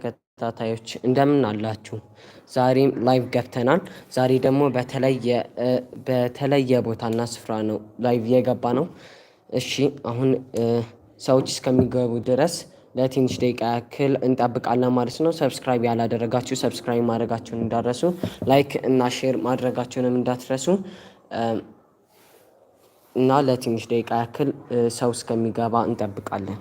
ተከታታዮች እንደምን አላችሁ? ዛሬም ላይቭ ገብተናል። ዛሬ ደግሞ በተለየ ቦታና ስፍራ ነው ላይቭ የገባ ነው። እሺ አሁን ሰዎች እስከሚገቡ ድረስ ለትንሽ ደቂቃ ያክል እንጠብቃለን ማለት ነው። ሰብስክራይብ ያላደረጋችሁ ሰብስክራይብ ማድረጋችሁን እንዳትረሱ፣ ላይክ እና ሼር ማድረጋችሁንም እንዳትረሱ እና ለትንሽ ደቂቃ ያክል ሰው እስከሚገባ እንጠብቃለን።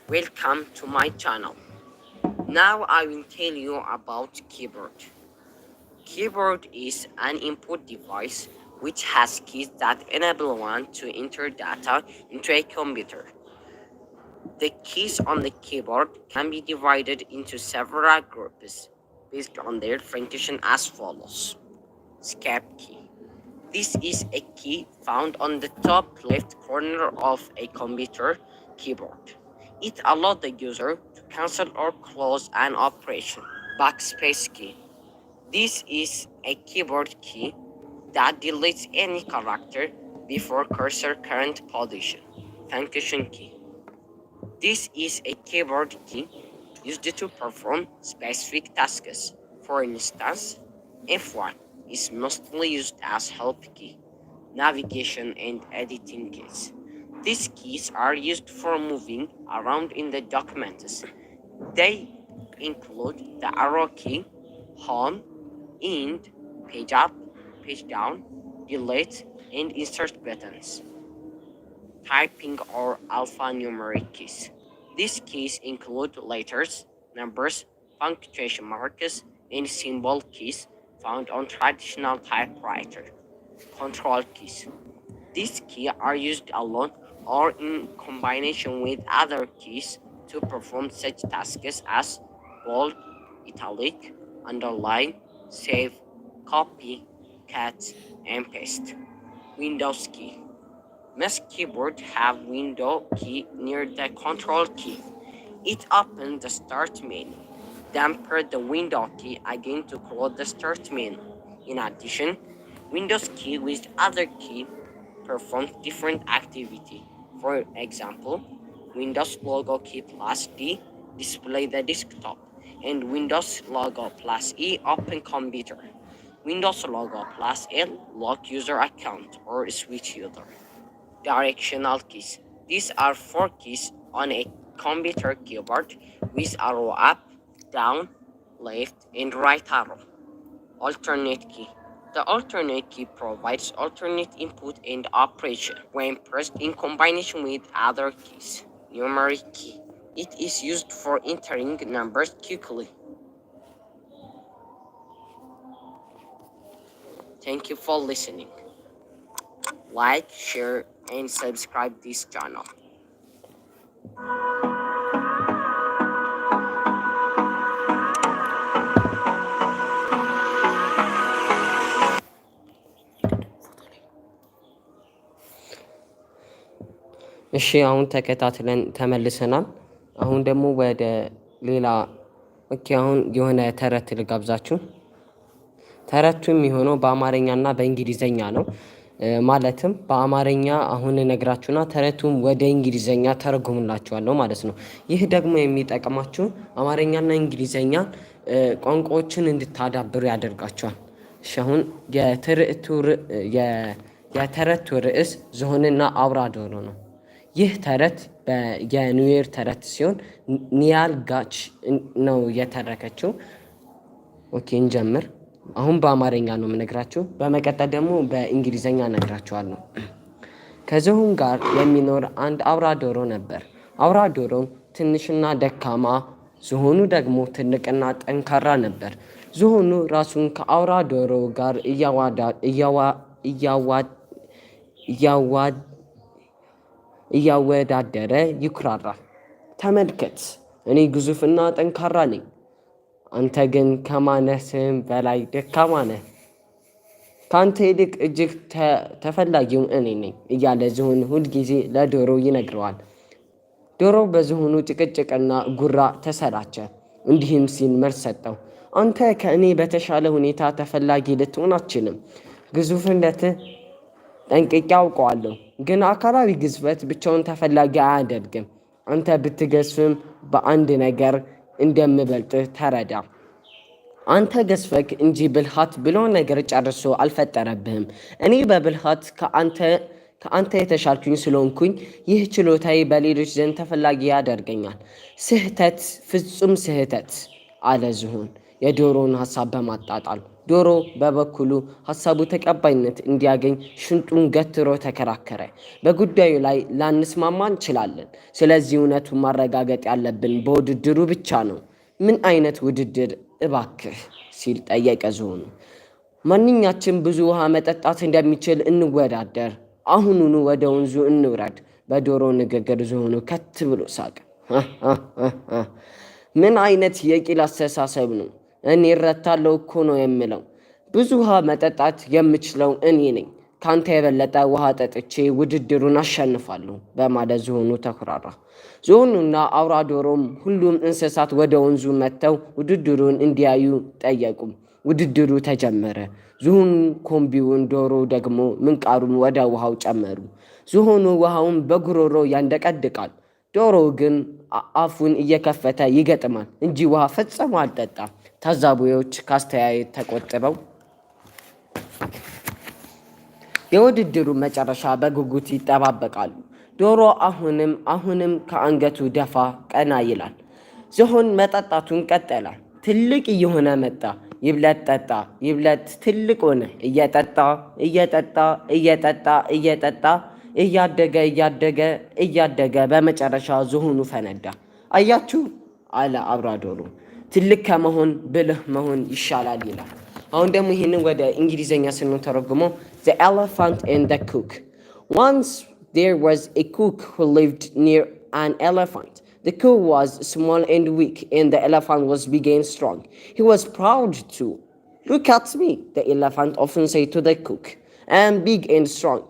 Welcome to my channel. Now I will tell you about keyboard. Keyboard is an input device which has keys that enable one to enter data into a computer. The keys on the keyboard can be divided into several groups based on their function as follows. Escape key. This is a key found on the top left corner of a computer keyboard. It allows the user to cancel or close an operation. Backspace key. This is a keyboard key that deletes any character before cursor current position. Function key. This is a keyboard key used to perform specific tasks. For instance, F1 is mostly used as help key, navigation and editing keys. These keys are used for moving around in the documents. They include the arrow key, home, end, page up, page down, delete, and insert buttons. Typing or alphanumeric keys. These keys include letters, numbers, punctuation marks, and symbol keys found on traditional typewriter. Control keys. These keys are used alone or in combination with other keys to perform such tasks as bold, italic, underline, save, copy, cut, and paste. Windows key. Most keyboards have window key near the control key. It opens the start menu. Then press the window key again to close the start menu. In addition, Windows key with other key performs different activity. For example, Windows logo key plus D display the desktop, and Windows logo plus E open computer. Windows logo plus L lock user account or switch user. Directional keys. These are 4 keys on a computer keyboard with arrow up, down, left, and right arrow. Alternate key. The alternate key provides alternate input and operation when pressed in combination with other keys. Numeric key. It is used for entering numbers quickly. Thank you for listening. Like, share, and subscribe this channel. እሺ አሁን ተከታትለን ተመልሰናል። አሁን ደግሞ ወደ ሌላ አሁን የሆነ ተረት ልጋብዛችሁ። ተረቱ የሚሆነው በአማርኛና በእንግሊዘኛ ነው። ማለትም በአማርኛ አሁን እነግራችሁና ተረቱም ወደ እንግሊዘኛ ተረጉምላችኋለሁ ማለት ነው። ይህ ደግሞ የሚጠቅማችሁ አማርኛና እንግሊዘኛ ቋንቋዎችን እንድታዳብሩ ያደርጋችኋል። እሺ አሁን የተረቱ ርዕስ ዝሆንና አውራ ዶሮ ነው። ይህ ተረት የኒው ይር ተረት ሲሆን ኒያል ጋች ነው የተረከችው። ኦኬ እንጀምር። አሁን በአማርኛ ነው የምነግራችሁ። በመቀጠል ደግሞ በእንግሊዘኛ እነግራችኋለሁ። ከዝሆን ጋር የሚኖር አንድ አውራ ዶሮ ነበር። አውራ ዶሮው ትንሽና ደካማ፣ ዝሆኑ ደግሞ ትልቅና ጠንካራ ነበር። ዝሆኑ ራሱን ከአውራ ዶሮ ጋር እያወዳደረ ይኩራራል። ተመልከት፣ እኔ ግዙፍና ጠንካራ ነኝ፣ አንተ ግን ከማነስህም በላይ ደካማ ነህ። ከአንተ ይልቅ እጅግ ተፈላጊው እኔ ነኝ እያለ ዝሆን ሁልጊዜ ለዶሮ ይነግረዋል። ዶሮ በዝሆኑ ጭቅጭቅና ጉራ ተሰላቸ። እንዲህም ሲል መልስ ሰጠው። አንተ ከእኔ በተሻለ ሁኔታ ተፈላጊ ልትሆን አትችልም። ግዙፍነትህ ጠንቅቄ አውቀዋለሁ፣ ግን አካላዊ ግዝፈት ብቻውን ተፈላጊ አያደርግም። አንተ ብትገዝፍም በአንድ ነገር እንደምበልጥህ ተረዳ። አንተ ገዝፈክ እንጂ ብልሃት ብሎ ነገር ጨርሶ አልፈጠረብህም። እኔ በብልሃት ከአንተ የተሻልኩኝ ስለሆንኩኝ ይህ ችሎታዬ በሌሎች ዘንድ ተፈላጊ ያደርገኛል። ስህተት፣ ፍጹም ስህተት አለ ዝሆን የዶሮውን ሐሳብ በማጣጣል። ዶሮ በበኩሉ ሐሳቡ ተቀባይነት እንዲያገኝ ሽንጡን ገትሮ ተከራከረ። በጉዳዩ ላይ ላንስማማ እንችላለን። ስለዚህ እውነቱን ማረጋገጥ ያለብን በውድድሩ ብቻ ነው። ምን አይነት ውድድር እባክህ? ሲል ጠየቀ ዝሆኑ። ማንኛችን ብዙ ውሃ መጠጣት እንደሚችል እንወዳደር። አሁኑኑ ወደ ወንዙ እንውረድ። በዶሮ ንግግር ዝሆኑ ከት ብሎ ሳቀ። ምን አይነት የቂል አስተሳሰብ ነው? እኔ እረታለሁ እኮ ነው የምለው። ብዙ ውሃ መጠጣት የምችለው እኔ ነኝ። ካንተ የበለጠ ውሃ ጠጥቼ ውድድሩን አሸንፋለሁ በማለት ዝሆኑ ተኩራራ። ዝሆኑና አውራ ዶሮም ሁሉም እንስሳት ወደ ወንዙ መጥተው ውድድሩን እንዲያዩ ጠየቁ። ውድድሩ ተጀመረ። ዝሆኑ ኮምቢውን፣ ዶሮ ደግሞ ምንቃሩን ወደ ውሃው ጨመሩ። ዝሆኑ ውሃውን በጉሮሮ ያንደቀድቃል። ዶሮ ግን አፉን እየከፈተ ይገጥማል እንጂ ውሃ ፈጽሞ አልጠጣም። ታዛቢዎች ካስተያየት ተቆጥበው የውድድሩ መጨረሻ በጉጉት ይጠባበቃሉ። ዶሮ አሁንም ከአንገቱ ደፋ ቀና ይላል። ዝሆን መጠጣቱን ቀጠለ። ትልቅ እየሆነ መጣ። ይብለጥ ጠጣ፣ ይብለጥ ትልቅ ሆነ። እየጠጣ እያደገ በመጨረሻ ዝሆኑ ፈነዳ። አያችሁ አለ አብራ ዶሮ፣ ትልቅ ከመሆን ብልህ መሆን ይሻላል ይላል። አሁን ደግሞ ይህንን ወደ እንግሊዝኛ ስንተረጉመው The Elephant and the Cook. Once there was a cook who lived near an elephant. The cook was small and weak, and the elephant was big and strong. He was proud too. Look at me, the elephant often said to the cook. I am big and strong.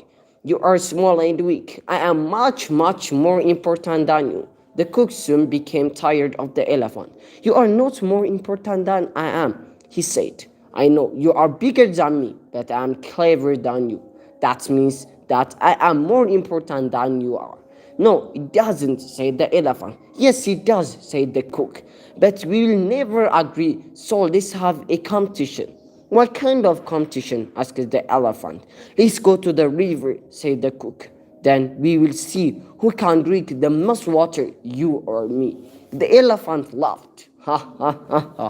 You are small and weak. I am much, much more important than you. The cook soon became tired of the elephant. You are not more important than I am, he said. I know you are bigger than me, but I am clever than you. That means that I am more important than you are. No, it doesn't, said the elephant. Yes, it does, said the cook. But we will never agree, so let's have a competition. What kind of competition? Asked the elephant. Let's go to the river, said the cook. Then we will see who can drink the most water, you or me. The elephant laughed. Ha ha ha ha.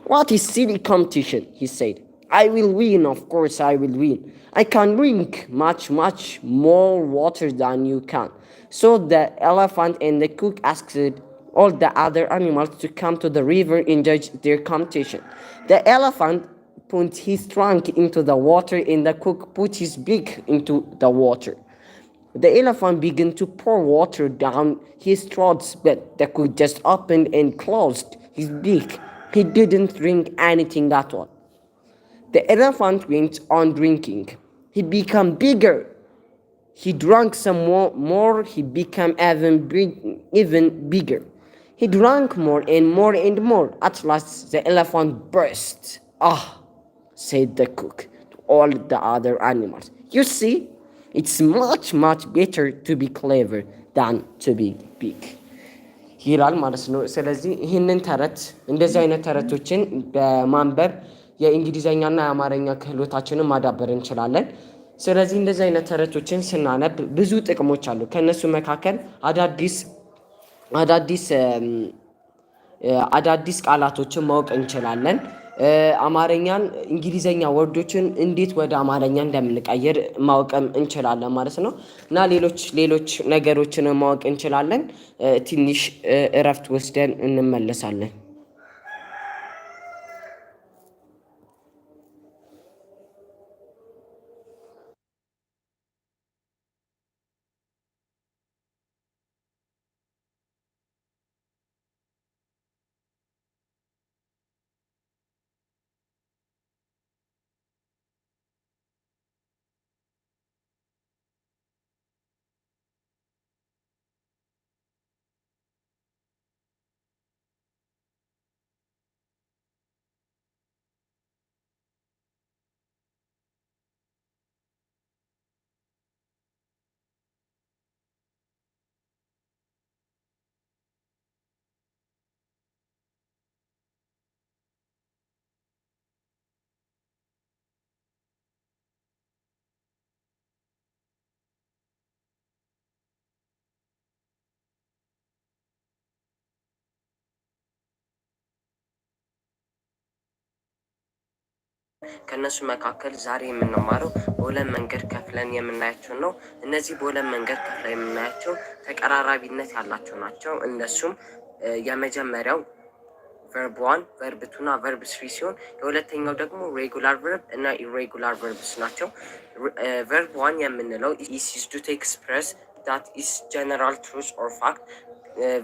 What a silly competition, he said. I will win, of course I will win. I can drink much, much more water than you can. So the elephant and the cook asked all the other animals to come to the river and judge their competition. The elephant put his trunk into the water and the cook put his beak into the water. The elephant began to pour water down his throat, but the cook just opened and closed his beak. He didn't drink anything at all. The elephant went on drinking. He became bigger. He drank some more. He became even bigger. He drank more and more and more. At last, the elephant burst. Ah, said the cook to all the other animals. You see, it's much, much better to be clever than to be big. ይላል ማለት ነው። ስለዚህ ይህንን ተረት እንደዚህ አይነት ተረቶችን በማንበብ የእንግሊዘኛና የአማርኛ ክህሎታችንን ማዳበር እንችላለን። ስለዚህ እንደዚህ አይነት ተረቶችን ስናነብ ብዙ ጥቅሞች አሉ። ከነሱ መካከል አዳዲስ ቃላቶችን ማወቅ እንችላለን። አማርኛን እንግሊዘኛ ወርዶችን እንዴት ወደ አማርኛ እንደምንቀይር ማወቅም እንችላለን ማለት ነው። እና ሌሎች ነገሮችን ማወቅ እንችላለን። ትንሽ እረፍት ወስደን እንመለሳለን። ከእነሱ መካከል ዛሬ የምንማረው በሁለት መንገድ ከፍለን የምናያቸው ነው። እነዚህ በሁለት መንገድ ከፍለን የምናያቸው ተቀራራቢነት ያላቸው ናቸው። እነሱም የመጀመሪያው ቨርብ ዋን፣ ቨርብ ቱ እና ቨርብ ስሪ ሲሆን የሁለተኛው ደግሞ ሬጉላር ቨርብ እና ኢሬጉላር ቨርብስ ናቸው። ቨርብ ዋን የምንለው ኢስ ዩዝድ ቱ ኤክስፕረስ ዳት ኢስ ጀነራል ትሩዝ ኦር ፋክት።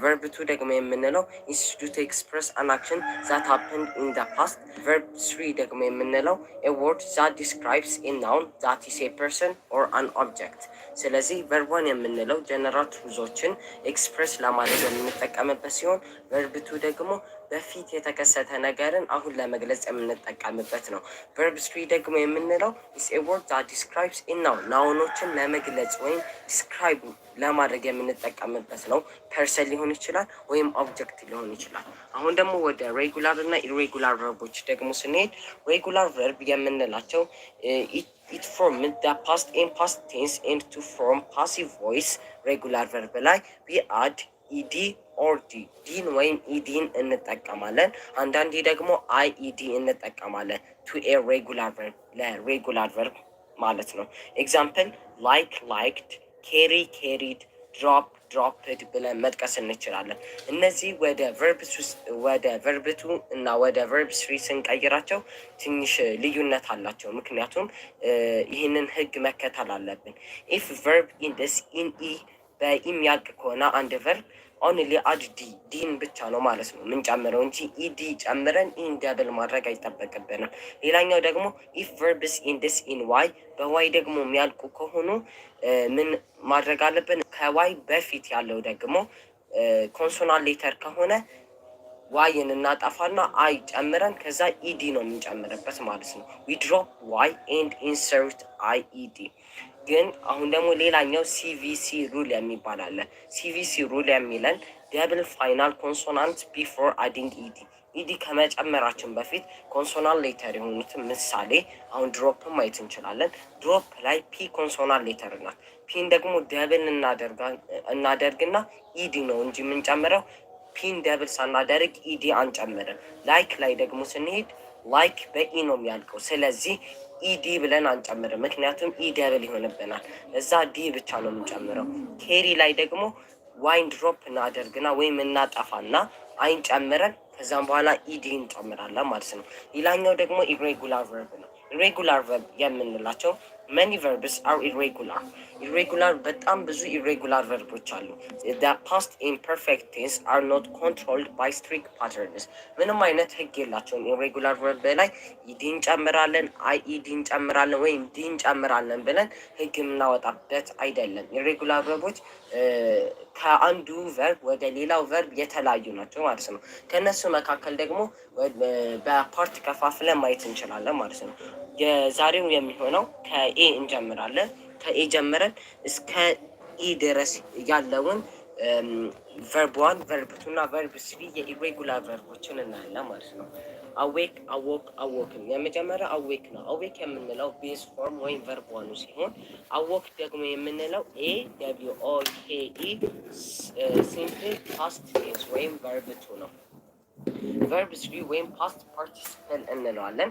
ቨርብ ቱ ደግሞ የምንለው ኢስ ዩዝድ ቱ ኤክስፕረስ አን አክሽን ዛት ሀፕንድ ኢን ደ ፓስት። ቨርብ ስሪ ደግሞ የምንለው ኤ ወርድ ዛት ዲስክራይብስ ኤ ናውን ዛት ኢስ ኤ ፐርሰን ኦር አን ኦብጀክት። ስለዚህ ቨርብ ዋን የምንለው ጀነራል ትሩዞችን ኤክስፕረስ ለማድረግ የምንጠቀምበት ሲሆን ቨርብ ቱ ደግሞ በፊት የተከሰተ ነገርን አሁን ለመግለጽ የምንጠቀምበት ነው። ቨርብ ስሪ ደግሞ የምንለው ኢስ ኤ ወርድ ዛት ዲስክራይብስ ኤ ናውን፣ ናውኖችን ለመግለጽ ወይም ዲስክራይብ ለማድረግ የምንጠቀምበት ነው። ፐርሰን ሊሆን ይችላል ወይም ኦብጀክት ሊሆን ይችላል። አሁን ደግሞ ወደ ሬጉላር እና ኢሬጉላር ቨርቦች ደግሞ ስንሄድ ሬጉላር ቨርብ የምንላቸው ኢት ፎርም ደ ፓስት ኤንድ ፓስት ቴንስ ኤንድ ቱ ፎርም ፓሲቭ ቮይስ። ሬጉላር ቨርብ ላይ ዊ አድ ኢዲ ኦር ዲን ወይም ኢዲን እንጠቀማለን። አንዳንዴ ደግሞ አይ ኢዲ እንጠቀማለን ቱ ኤ ሬጉላር ቨርብ፣ ለሬጉላር ቨርብ ማለት ነው። ኤግዛምፕል ላይክ ላይክድ፣ ኬሪ ኬሪድ፣ ድሮፕ ድሮፕድ ብለን መጥቀስ እንችላለን። እነዚህ ወደ ቨርብ ቱ እና ወደ ቨርብ ስሪ ስንቀይራቸው ትንሽ ልዩነት አላቸው። ምክንያቱም ይህንን ህግ መከተል አለብን። ኢፍ ቨርብ ኢንደስ ኢን ኢ በኢም ያልቅ ከሆነ አንድ ቨርብ ኦንሊ አድ ዲን ብቻ ነው ማለት ነው ምንጨምረው እንጂ ኢዲ ጨምረን ኢን ደብል ማድረግ አይጠበቅብንም። ሌላኛው ደግሞ ኢፍ ቨርብስ ኢንደስ ኢን ዋይ፣ በዋይ ደግሞ የሚያልቁ ከሆኑ ምን ማድረግ አለብን? ከዋይ በፊት ያለው ደግሞ ኮንሶናል ሌተር ከሆነ ዋይን እናጠፋና አይ ጨምረን ከዛ ኢዲ ነው የምንጨምርበት ማለት ነው። ዊ ድሮፕ ዋይ ኤንድ ኢንሰርት አይ ኢዲ። ግን አሁን ደግሞ ሌላኛው ሲቪሲ ሩል የሚባል አለ። ሲቪሲ ሩል የሚለን ደብል ፋይናል ኮንሶናንት ቢፎር አዲንግ ኢዲ፣ ኢዲ ከመጨመራችን በፊት ኮንሶናል ሌተር የሆኑትን ምሳሌ አሁን ድሮፕን ማየት እንችላለን። ድሮፕ ላይ ፒ ኮንሶናል ሌተር ናት። ፒን ደግሞ ደብል እናደርግና ኢዲ ነው እንጂ የምንጨምረው ፒን ደብል ሳናደርግ ኢዲ አንጨምርም። ላይክ ላይ ደግሞ ስንሄድ ላይክ በኢ ነው የሚያልቀው። ስለዚህ ኢዲ ብለን አንጨምርም፣ ምክንያቱም ኢ ደብል ይሆንብናል። እዛ ዲ ብቻ ነው የምንጨምረው። ኬሪ ላይ ደግሞ ዋይን ድሮፕ እናደርግና ወይም እናጠፋና አይን ጨምረን ከዛም በኋላ ኢዲ እንጨምራለን ማለት ነው። ሌላኛው ደግሞ ኢሬጉላር ቨርብ ነው። ኢሬጉላር ቨርብ የምንላቸው መኒ ቨርብስ አር ኢሬጉላር። ኢሬጉላር በጣም ብዙ ኢሬጉላር ቨርቦች አሉ። ፓስት ኢምፐርፌክት ቴንስ አር ኖት ኮንትሮልድ ባይ ስትሪክት ፓተርንስ። ምንም አይነት ህግ የላቸውም። ኢሬጉላር ቨርብ ላይ ኢዲ እንጨምራለን፣ አይ ኢዲ እንጨምራለን ወይም ዲ እንጨምራለን ብለን ህግ የምናወጣበት አይደለም። ኢሬጉላር ቨርቦች ከአንዱ ቨርብ ወደ ሌላው ቨርብ የተለያዩ ናቸው ማለት ነው። ከእነሱ መካከል ደግሞ በፓርት ከፋፍለን ማየት እንችላለን ማለት ነው። የዛሬው የሚሆነው ከኤ እንጀምራለን። ከኤ ጀምረን እስከ ኢ ድረስ ያለውን ቨርብ ዋን፣ ቨርብ ቱ እና ቨርብ ስሪ የኢሬጉላር ቨርቦችን እናያለን ማለት ነው። አዌክ፣ አዎክ፣ አዎክን የመጀመሪያ አዌክ ነው። አዌክ የምንለው ቤዝ ፎርም ወይም ቨርብ ዋኑ ሲሆን አዎክ ደግሞ የምንለው ኤ ደብሊው ኦ ኬ ኢ ሲምፕል ፓስት ቴንስ ወይም ቨርብ ቱ ነው። ቨርብ ስሪ ወይም ፓስት ፓርቲሲፕል እንለዋለን።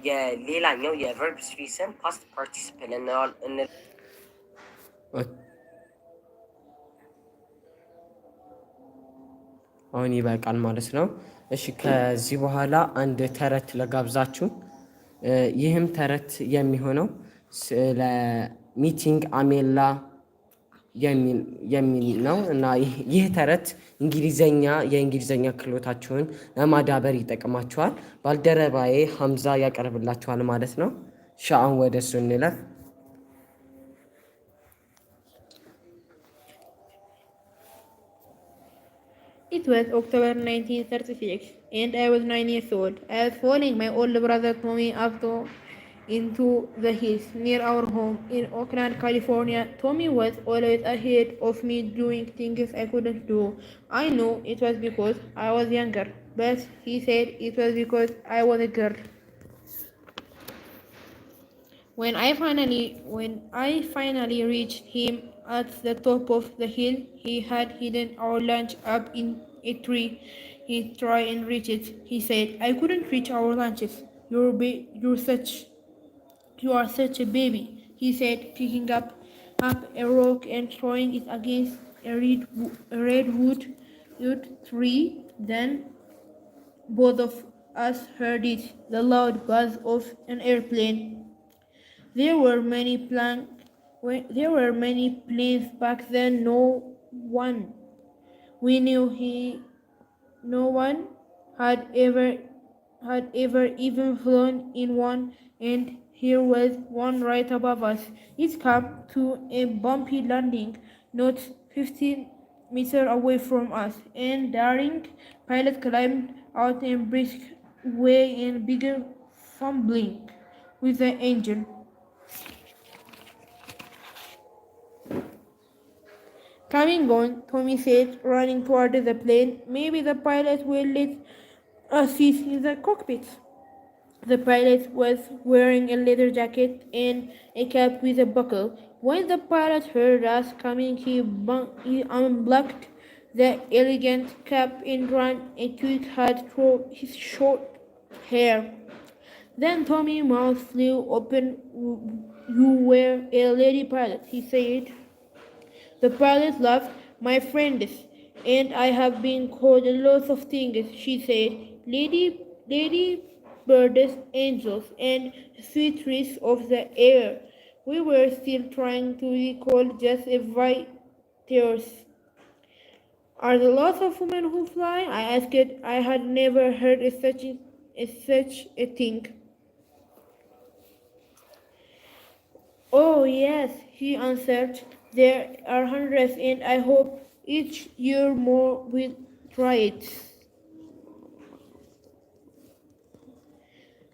የሌላኛው የቨርብ ስሪ ስም ፓስት ፓርቲሲፕል አሁን ይበቃል ማለት ነው። እሺ ከዚህ በኋላ አንድ ተረት ለጋብዛችሁ። ይህም ተረት የሚሆነው ስለ ሚቲንግ አሜላ የሚል ነው እና ይህ ተረት የእንግሊዘኛ ክህሎታችሁን ለማዳበር ይጠቅማችኋል። ባልደረባዬ ሀምዛ ያቀርብላችኋል ማለት ነው። አሁን ወደ እሱ እንለፍ። It was October 1936, and I was 9 years old. I was following my older brother Tommy into the hills near our home in Oakland, California. Tommy was always ahead of me doing things I couldn't do. I knew it was because I was younger, but he said it was because I was a girl. When I finally reached him at the top of the hill, he had hidden our lunch up in a tree. He tried and reached it. He said, I couldn't reach our lunches. You are such a baby, he said, picking up a rock and throwing it against a redwood tree. Then both of us heard it, the loud buzz of an airplane. There were many there were many planes back then. One we knew he no one had ever even flown in one, and here was one right above us. It came to a bumpy landing, not 15 meters away from us, and daring pilot climbed out in brisk way and began fumbling with the engine. Coming on, Tommy said, running toward the plane. Maybe the pilot will let us sit in the cockpit. The pilot was wearing a leather jacket and a cap with a buckle. When the pilot heard us coming, he unbuckled the elegant cap and ran a quick hat through his short hair. Then Tommy's mouth flew open. You were a lady pilot, he said. The pilot laughed. My friends and I have been called a lot of things, she said. Lady birds, angels, and sweet trees of the air. We were still trying to recall just a viters. Are there lots of women who fly? I asked. I had never heard of such a thing. Oh, yes, he answered. There are hundreds, and I hope each year more will try it.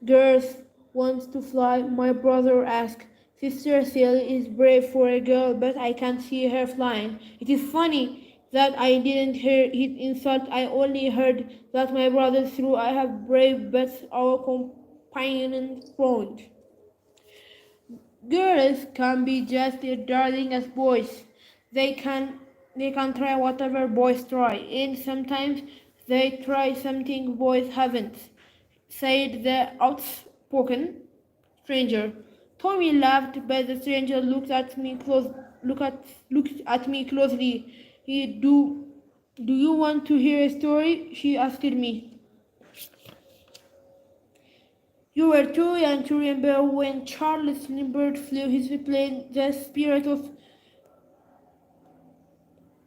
Girls want to fly, my brother asked. Sister Sally is brave for a girl, but I can't see her flying. It is funny that I didn't hear his insult. I only heard that my brother threw. I have brave, but our companion frowned. Girls can be just as darling as boys. They can try whatever boys try, and sometimes they try something boys haven't, said the outspoken stranger. Tommy laughed, but the stranger looked at me closely. Do you want to hear a story? She asked me. You were too young to remember when Charles Lindbergh flew his plane, the Spirit of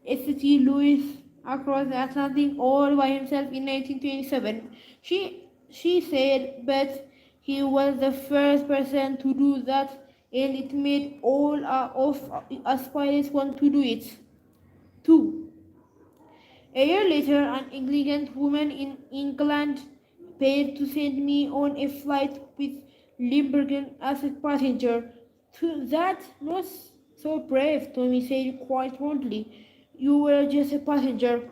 St. Louis, across the Atlantic all by himself in 1927. She said, but he was the first person to do that, and it made all of us pilots want to do it too. A year later, an elegant woman in England paid to send me on a flight with Limburgen as a passenger. That was so brave, Tommy said quite roundly. You were just a passenger.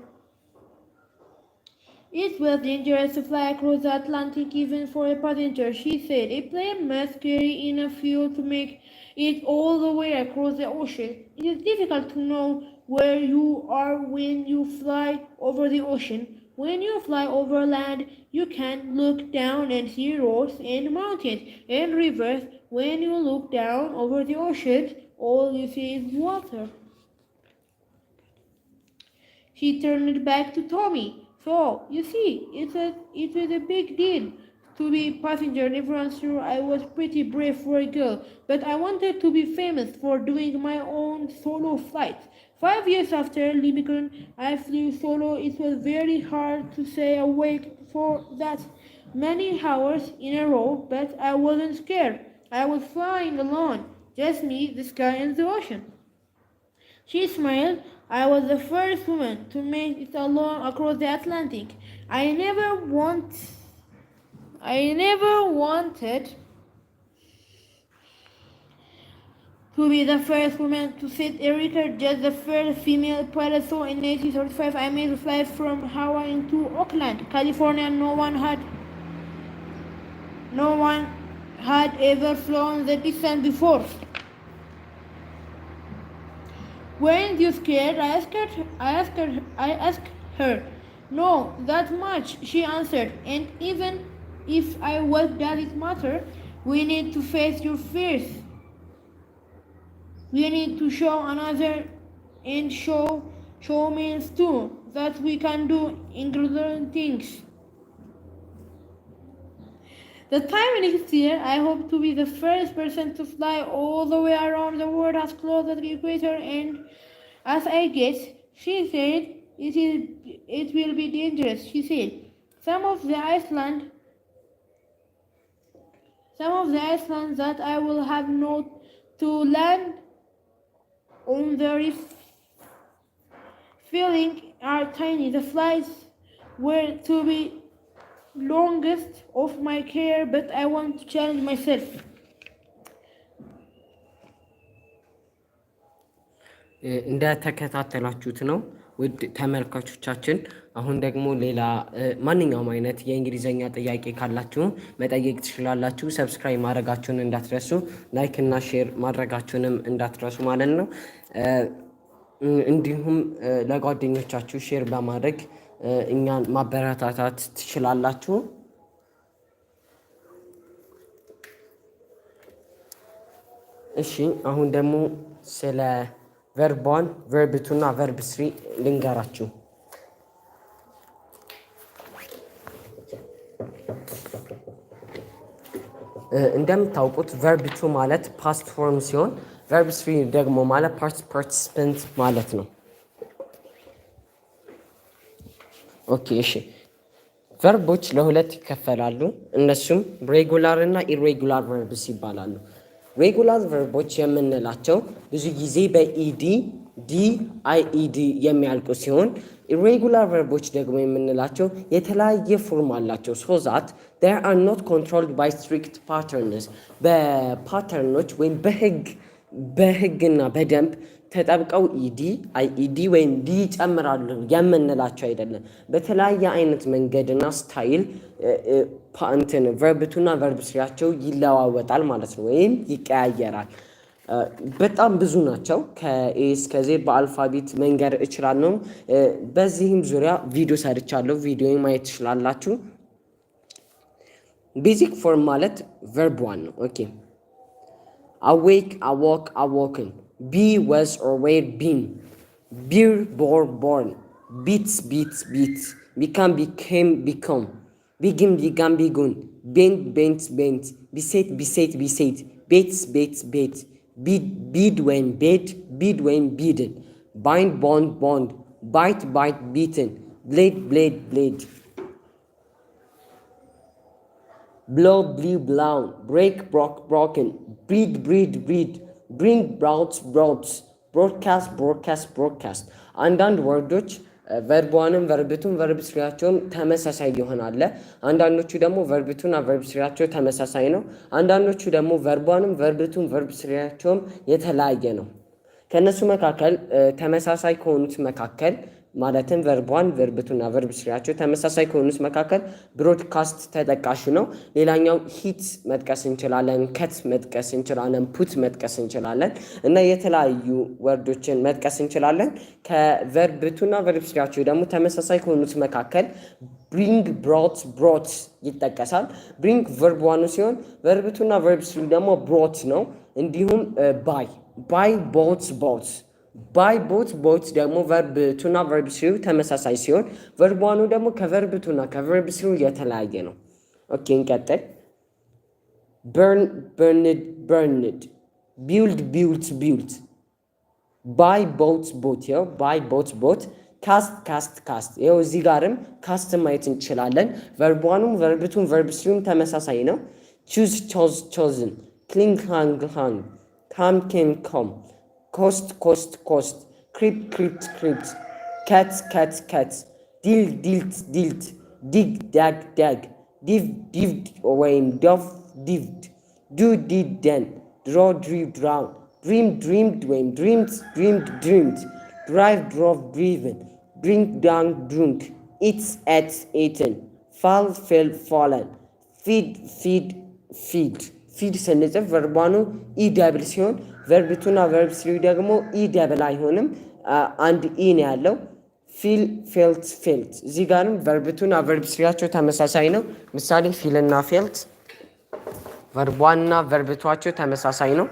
It was dangerous to fly across the Atlantic even for a passenger, she said. A plane must carry enough fuel to make it all the way across the ocean. It is difficult to know where you are when you fly over the ocean. When you fly over land, you can look down and see roads and mountains and rivers. When you look down over the ocean, all you see is water. She turned back to Tommy. So, you see, it was a big deal to be passenger, and everyone's sure I was pretty brave for a girl, but I wanted to be famous for doing my own solo flight. 5 years after Libicon, I flew solo. It was very hard to stay awake for that many hours in a row, but I wasn't scared. I was flying alone, just me, the sky, and the ocean. She smiled. I was the first woman to make it alone across the Atlantic. I never wanted to be the first woman to set a record, just the first female pilot. So in 1935 I made a flight from Hawaii to Oakland, California. No one had ever flown the distance before. Weren't you scared? I asked her. No, that much, she answered. And even what does it matter? We need to face your fears. We need to show another and show means too that we can do incredible things. The time next year, I hope to be the first person to fly all the way around the world as close to the equator and as I guess, she said, it will be dangerous. She said, some of the Iceland, some of the islands that I will have not to land on the reef feeling are tiny. The flights were to be longest of my career, but I want to challenge myself. እንደተከታተላችሁት ነው ውድ ተመልካቾቻችን። አሁን ደግሞ ሌላ ማንኛውም አይነት የእንግሊዘኛ ጥያቄ ካላችሁ መጠየቅ ትችላላችሁ። ሰብስክራይብ ማድረጋችሁን እንዳትረሱ፣ ላይክ እና ሼር ማድረጋችሁንም እንዳትረሱ ማለት ነው። እንዲሁም ለጓደኞቻችሁ ሼር በማድረግ እኛን ማበረታታት ትችላላችሁ። እሺ አሁን ደግሞ ስለ ቨርብ 1 ቨርብ 2 እና ቨርብ 3 ልንገራችሁ። እንደምታውቁት ቨርብ 2 ማለት ፓስት ፎርም ሲሆን ቨርብ 3 ደግሞ ማለት ፓስት ፓርቲሲፐንት ማለት ነው። ኦኬ እሺ ቨርቦች ለሁለት ይከፈላሉ። እነሱም ሬጉላር እና ኢሬጉላር ቨርብስ ይባላሉ። ሬጉላር ቨርቦች የምንላቸው ብዙ ጊዜ በኢዲ ዲአይኢዲ የሚያልቁ ሲሆን ኢሬጉላር ቨርቦች ደግሞ የምንላቸው የተለያየ ፎርም አላቸው። ሶ ዛት they are not controlled by strict patterns በፓተርኖች ወይም በህግና በደንብ ተጠብቀው ኢዲ አይኢዲ ወይም ዲ ይጨምራሉ የምንላቸው አይደለም። በተለያየ አይነት መንገድና ስታይል ቨርብ 2 እና ቨርብ 3 ይለዋወጣል ማለት ነው፣ ወይም ይቀያየራል። በጣም ብዙ ናቸው። ከኤ እስከ ዜድ በአልፋቤት መንገድ እችላለሁ። በዚህም ዙሪያ ቪዲዮ ሰርቻለሁ፣ ቪዲዮ ማየት ትችላላችሁ። ቤዚክ ፎርም ማለት ቨርብ 1 ነው። ኦኬ awake awoke awoken be was or were been beer bore born beats beats beats become became become begin began begun bent bent bent beset beset beset bates bates bait bid when bid when bidden bind bond bond bite bite beaten blade blade blade blow blew blown break broke broken breed breed breed bring brought brought broadcast broadcast broadcast አንዳንድ ወርዶች ቨርብ 1ም ቨርብ 2ም ቨርብ 3ቸውም ተመሳሳይ ይሆናል። አንዳንዶቹ ደግሞ ቨርብ 2 እና ቨርብ 3ቸው ተመሳሳይ ነው። አንዳንዶቹ ደግሞ ቨርብ 1ም ቨርብ 2ም ቨርብ 3ቸውም የተለያየ ነው። ከነሱ መካከል ተመሳሳይ ከሆኑት መካከል ማለትም ቨርብ 1 ቨርብ 2 እና ቨርብ 3ቸው ተመሳሳይ ከሆኑት መካከል ብሮድካስት ተጠቃሽ ነው። ሌላኛው ሂት መጥቀስ እንችላለን፣ ከት መጥቀስ እንችላለን፣ ፑት መጥቀስ እንችላለን እና የተለያዩ ወርዶችን መጥቀስ እንችላለን። ከቨርብ 2 እና ቨርብ 3ቸው ደግሞ ተመሳሳይ ከሆኑት መካከል ብሪንግ ብሮት ብሮት ይጠቀሳል። ብሪንግ ቨርብ 1 ሲሆን ቨርብ 2 እና ቨርብ 3 ደግሞ ብሮት ነው። እንዲሁም ባይ ቦት ቦት ባይ ቦት ቦት ደግሞ ቨርብ 2 እና ቨርብ 3 ተመሳሳይ ሲሆን ቨርብ 1 ደግሞ ከቨርብ 2 እና ከቨርብ 3 የተለያየ ነው። ኦኬ እንቀጥል። በርን በርንድ በርንድ ቢልድ ቢልት ቢልት ባይ ቦት ቦት ይኸው ባይ ቦት ቦት ካስት ካስት ካስት ይኸው እዚህ ጋርም ካስት ማየት እንችላለን። ቨርብ 1ም ቨርብ 2ም ቨርብ 3ም ተመሳሳይ ነው። ቹዝ ቾዝ ቾዝን ክሊንግ ሃንግ ሃንግ ካም ኬም ኮም cost cost cost creep creeped creeped cat cat cat dilt dilt dilt dig dag dag div dived ወይም dove dived do did then draw drew drawn dream dreamed ወይም dreamed dreamed dreamed drive drove driven drink down drunk eat ate eaten fall fell fallen feed feed feed ፊድ ስንጽፍ ቨርብ 1 ኢ ደብል ሲሆን ቨርብ 2 እና ቨርብ 3 ደግሞ ኢ ደብል አይሆንም፣ አንድ ኢ ነው ያለው። ፊል ፌልት ፌልት እዚህ ጋርም ቨርብቱና ቨርብ ስሪያቸው ተመሳሳይ ነው። ምሳሌ ፊልና ፌልት ቨርቧና ቨርብቷቸው ተመሳሳይ ነው።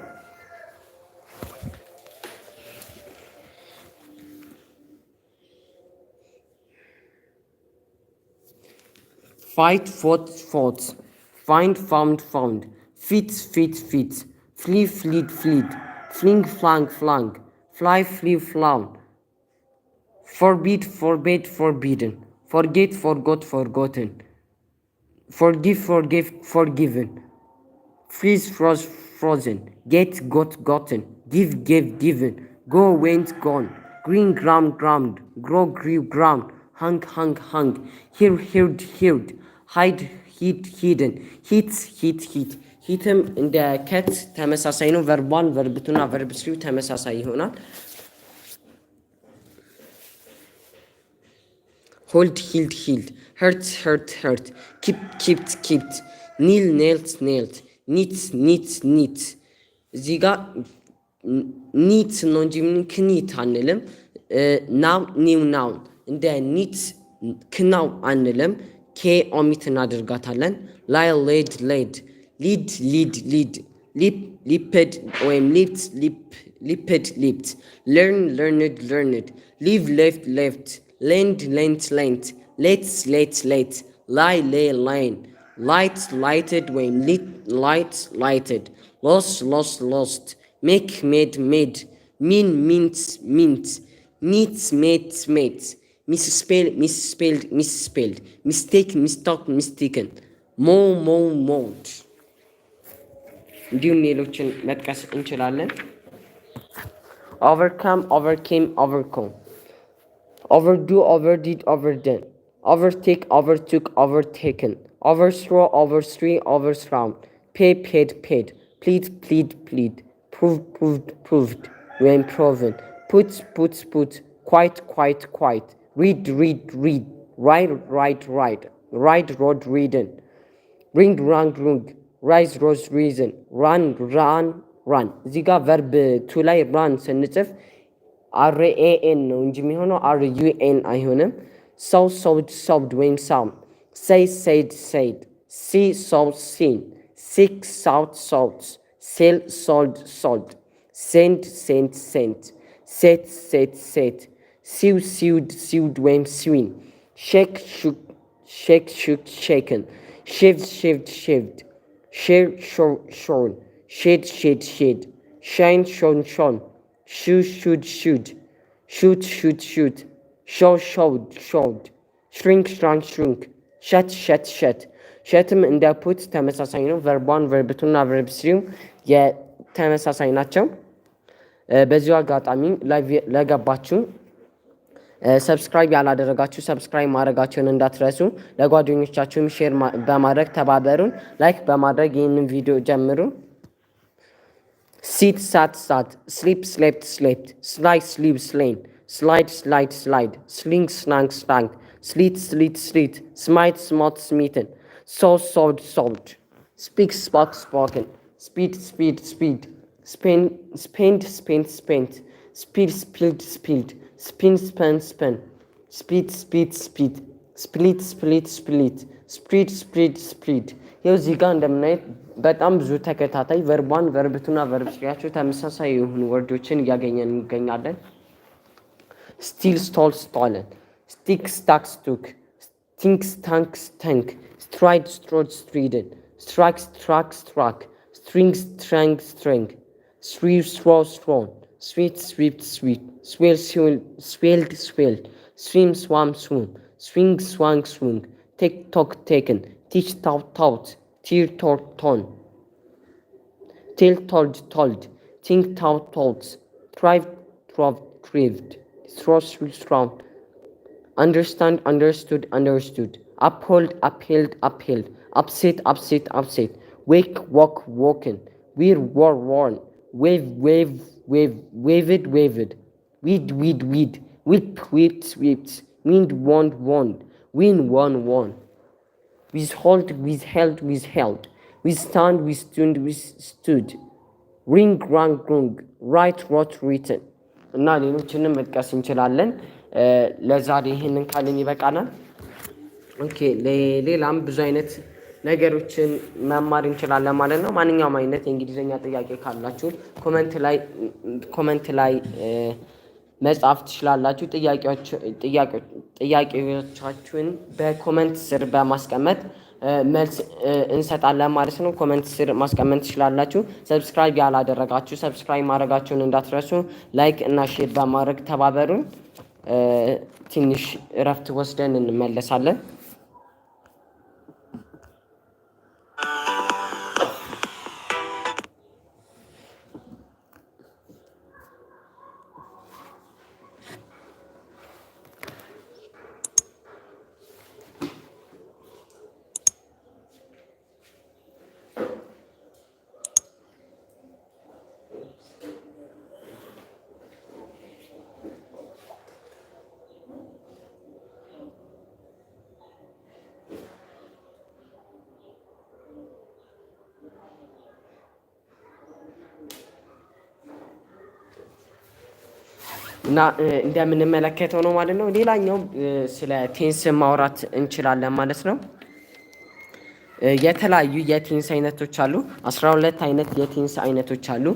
ፋይት ፎት ፎት ፋይንድ ፋውንድ ፋውንድ ፊት ፊት ፊት ፍሊ ፍሊድ ፍሊድ ፍሊንግ ፍላንግ ፍላንግ ፍላይ ፍሊ ፍላውን forbid forbade forbidden forget forgot forgotten forgive forgave forgiven freeze froze frozen get got gotten give gave given go went gone green ground ground grow grew ground hung hung hung hear heard heard hide hid hidden hit hit hit ሂትም እንደ ከት ተመሳሳይ ነው። ቨርቧን ቨርብቱና ቨርብ ስሪው ተመሳሳይ ይሆናል። hold healed healed hurt hurt hurt keep kept kept kneel knelt knelt knit knit knit እዚህ ጋር ኒት ነው እንጂ ምን ክኒት አንልም። ናው ኒው ናውን እንደ ኒት ክናው አንልም። ኬ ኦሚት እናደርጋታለን። ላይ ሌድ ሌድ ሊድ ሊድ ሊድ ሊፕ ሊፕድ ወይም ሊፕት ሊፕ ሊፕድ ሊፕት ለርን ለርንድ ለርንድ ሊቭ ሌፍት ሌፍት lend lent lent let's let let lie lay line light lighted when lit light lighted lost lost lost make made made mean mint mint meet mate mate misspelled misspelled mistake mistook mistaken mo mode እንዲሁም ሌሎችን መጥቀስ እንችላለን። overcome overcame overcome overdo overdid overdone overtake overtook overtaken overthrow overthrew overthrown pay paid paid plead plead plead prove proved proved when proven put put put quite quite quite read read read write write write ride road ridden ring rang rung rise rose reason run run run እዚህ ጋር ቨርብ ቱ ላይ ራን ስንጽፍ አርኤኤን ነው እንጂ የሚሆነው አርዩኤን አይሆንም። ሰው ሰውድ ሰውድ ወይም ሳም ሰይ ሰይድ ሰይድ ሲ ሰው ሲን ሲክ ሳውት ሳውት ሴል ሶልድ ሶልድ ሴንድ ሴንት ሴንት ሴት ሴት ሴት ሲው ሲውድ ሲውድ ወይም ሲዊን ሼክ ሹክ ሼክ ሹክ ሼክን ሼቭድ ሼቭድ ሼቭድ ሼር ሾርን ሼድ ሼድ ሼድ ሻይን ሾን ሾን shoot shoot shoot shoot shoot shoot show showed showed shrink shrunk shrunk shut shut shut ሸትም እንደ ፑት ተመሳሳይ ነው። ቨርቧን ቨርብቱና ቨርብ ስሪው የተመሳሳይ ናቸው። በዚሁ አጋጣሚ ለገባችሁ ሰብስክራይብ ያላደረጋችሁ ሰብስክራይብ ማድረጋችሁን እንዳትረሱ። ለጓደኞቻችሁም ሼር በማድረግ ተባበሩን። ላይክ በማድረግ ይህንን ቪዲዮ ጀምሩ። sit sat sat sleep slept slept slide sleep slain slide slide slide sling slang slang slit slit slit smite smote smitten saw sawed sawed speak spoke spoken speed speed speed spend spent spent spent speed spilled spilled spin span span speed speed speed split split split spread spread spread ይኸው እዚህ ጋር እንደምናየት በጣም ብዙ ተከታታይ ቨርቧን ቨርብቱና ቨርብ ስሪያቸው ተመሳሳይ የሆኑ ወርዶችን እያገኘን እንገኛለን። ስቲል ስቶል ስቶለን ስቲክ ስታክ ስቱክ ስቲንክ ስታንክ ስተንክ ስትራይድ ስትሮድ ስትሪድን ስትራክ ስትራክ ስትራክ ስትሪንግ ስትራንግ ስትሪንግ ስሪው ስሮ ስሮን ስዊት ስዊፕት ስዊት ስዌል ስዌልድ ስዌልድ ስዊም ስዋም ስዊም ስዊንግ ስዋንግ ስዊንግ ቴክ ቶክ ቴክን teach taught taught tear taught ton tell told told think taught told thrive throve thrived throw thrown understand understood understood uphold upheld upheld upset upset upset wake walk woken wear war worn wave wave wave waved waved weed weed weed whip whipped whipped wind wand wand win won won withhold withheld withheld withstand withstood withstood ring rang rung right wrote written እና ሌሎችንም መጥቀስ እንችላለን። ለዛሬ ይሄንን ካልን ይበቃናል። ኦኬ ሌላም ብዙ አይነት ነገሮችን መማር እንችላለን ማለት ነው። ማንኛውም አይነት የእንግሊዝኛ ጥያቄ ካላችሁ ኮመንት ላይ መጻፍ ትችላላችሁ። ጥያቄዎቻችሁን በኮመንት ስር በማስቀመጥ መልስ እንሰጣለን ማለት ነው። ኮመንት ስር ማስቀመጥ ትችላላችሁ። ሰብስክራይብ ያላደረጋችሁ ሰብስክራይብ ማድረጋችሁን እንዳትረሱ። ላይክ እና ሼር በማድረግ ተባበሩን። ትንሽ እረፍት ወስደን እንመለሳለን። እና እንደምንመለከተው ነው ማለት ነው። ሌላኛው ስለ ቴንስ ማውራት እንችላለን ማለት ነው። የተለያዩ የቴንስ አይነቶች አሉ። 12 አይነት የቴንስ አይነቶች አሉ።